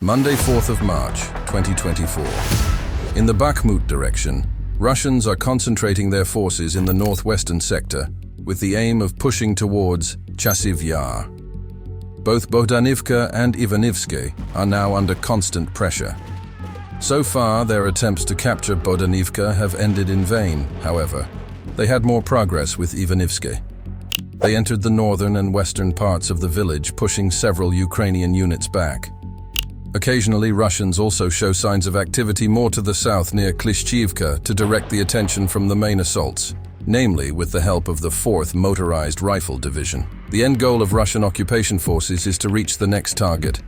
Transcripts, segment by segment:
Monday, 4th of March, 2024. In the Bakhmut direction, Russians are concentrating their forces in the northwestern sector with the aim of pushing towards Chasiv Yar. Both Bohdanivka and Ivanivske are now under constant pressure. So far, their attempts to capture Bohdanivka have ended in vain, however. They had more progress with Ivanivske. They entered the northern and western parts of the village, pushing several Ukrainian units back. Occasionally, Russians also show signs of activity more to the south near Klishchivka to direct the attention from the main assaults, namely with the help of the 4th Motorized Rifle Division. The end goal of Russian occupation forces is to reach the next target,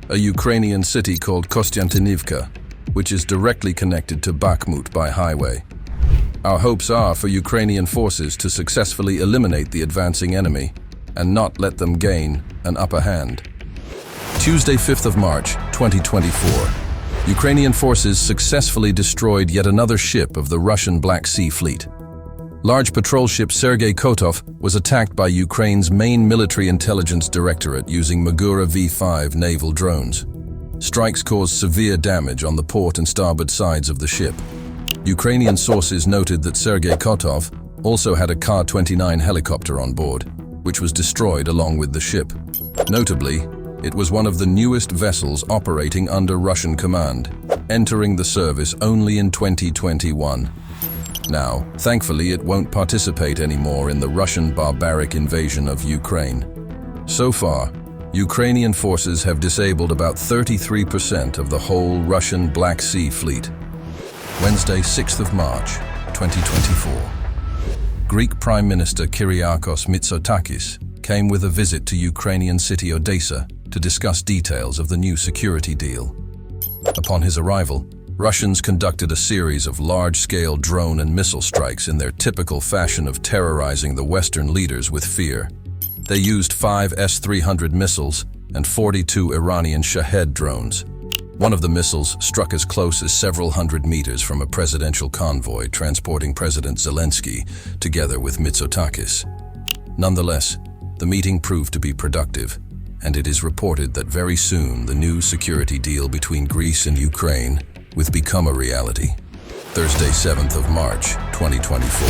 a Ukrainian city called Kostiantynivka, which is directly connected to Bakhmut by highway. Our hopes are for Ukrainian forces to successfully eliminate the advancing enemy and not let them gain an upper hand. Tuesday, 5th of March, 2024. Ukrainian forces successfully destroyed yet another ship of the Russian Black Sea Fleet. Large patrol ship Sergei Kotov was attacked by Ukraine's main military intelligence directorate using Magura V-5 naval drones. Strikes caused severe damage on the port and starboard sides of the ship. Ukrainian sources noted that Sergei Kotov also had a Ka-29 helicopter on board, which was destroyed along with the ship. Notably, it was one of the newest vessels operating under Russian command, entering the service only in 2021. Now, thankfully, it won't participate anymore in the Russian barbaric invasion of Ukraine. So far, Ukrainian forces have disabled about 33% of the whole Russian Black Sea Fleet. Wednesday, 6th of March, 2024. Greek Prime Minister Kyriakos Mitsotakis came with a visit to Ukrainian city Odessa to discuss details of the new security deal. Upon his arrival, Russians conducted a series of large-scale drone and missile strikes in their typical fashion of terrorizing the Western leaders with fear. They used 5 S-300 missiles and 42 Iranian Shahed drones. One of the missiles struck as close as several hundred meters from a presidential convoy transporting President Zelensky together with Mitsotakis. Nonetheless, the meeting proved to be productive, and it is reported that very soon the new security deal between Greece and Ukraine will become a reality. Thursday, 7th of March, 2024.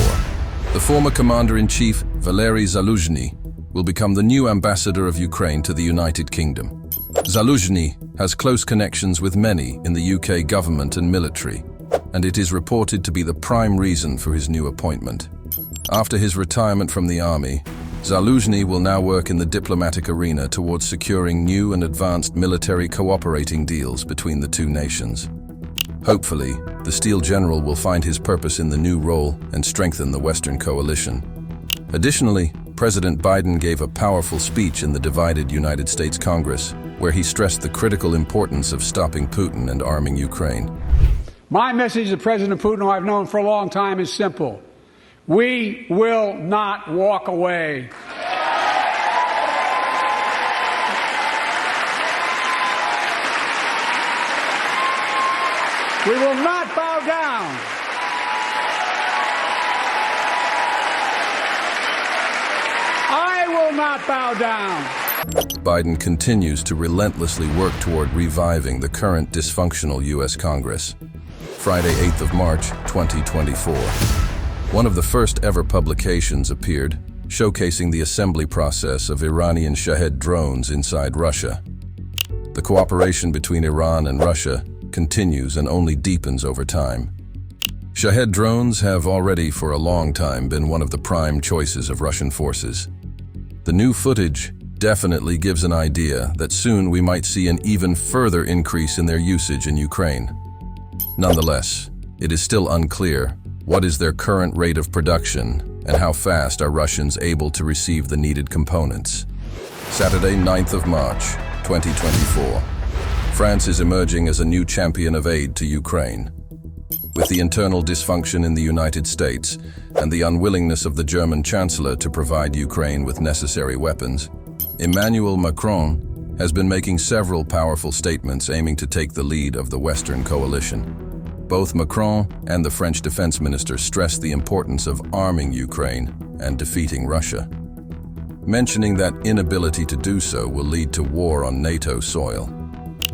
The former Commander-in-Chief, Valerii Zaluzhnyi, will become the new ambassador of Ukraine to the United Kingdom. Zaluzhnyi has close connections with many in the UK government and military, and it is reported to be the prime reason for his new appointment. After his retirement from the army, Zaluzhnyi will now work in the diplomatic arena towards securing new and advanced military cooperating deals between the two nations. Hopefully, the Steel General will find his purpose in the new role and strengthen the Western coalition. Additionally, President Biden gave a powerful speech in the divided United States Congress, where he stressed the critical importance of stopping Putin and arming Ukraine. My message to President Putin, who I've known for a long time, is simple. We will not walk away. We will not bow down. I will not bow down. Biden continues to relentlessly work toward reviving the current dysfunctional U.S. Congress. Friday, 8th of March, 2024. One of the first ever publications appeared, showcasing the assembly process of Iranian Shahed drones inside Russia. The cooperation between Iran and Russia continues and only deepens over time. Shahed drones have already for a long time been one of the prime choices of Russian forces. The new footage definitely gives an idea that soon we might see an even further increase in their usage in Ukraine. Nonetheless, it is still unclear what is their current rate of production and how fast are Russians able to receive the needed components. Saturday, 9th of March, 2024. France is emerging as a new champion of aid to Ukraine. With the internal dysfunction in the United States and the unwillingness of the German Chancellor to provide Ukraine with necessary weapons, Emmanuel Macron has been making several powerful statements aiming to take the lead of the Western coalition. Both Macron and the French defense minister stressed the importance of arming Ukraine and defeating Russia. mentioning that inability to do so will lead to war on NATO soil.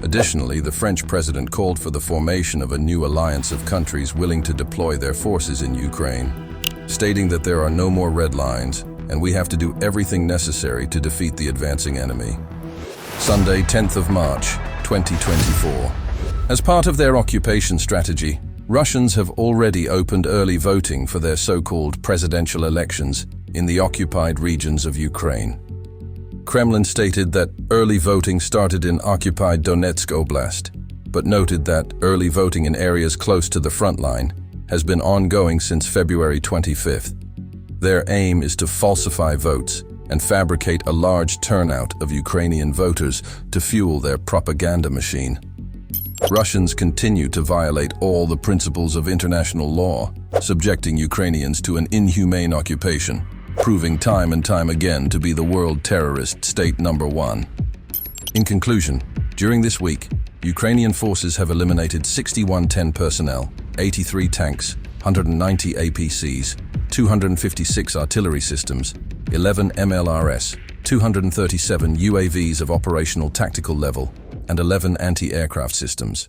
Additionally, the French president called for the formation of a new alliance of countries willing to deploy their forces in Ukraine, stating that there are no more red lines and we have to do everything necessary to defeat the advancing enemy. Sunday, 10th of March, 2024. As part of their occupation strategy, Russians have already opened early voting for their so-called presidential elections in the occupied regions of Ukraine. Kremlin stated that early voting started in occupied Donetsk Oblast, but noted that early voting in areas close to the Frontline has been ongoing since February 25th. Their aim is to falsify votes and fabricate a large turnout of Ukrainian voters to fuel their propaganda machine. Russians continue to violate all the principles of international law, subjecting Ukrainians to an inhumane occupation, proving time and time again to be the world terrorist state number one. In conclusion, during this week, Ukrainian forces have eliminated 6110 personnel, 83 tanks, 190 APCs, 256 artillery systems, 11 MLRS, 237 UAVs of operational tactical level, and 11 anti-aircraft systems.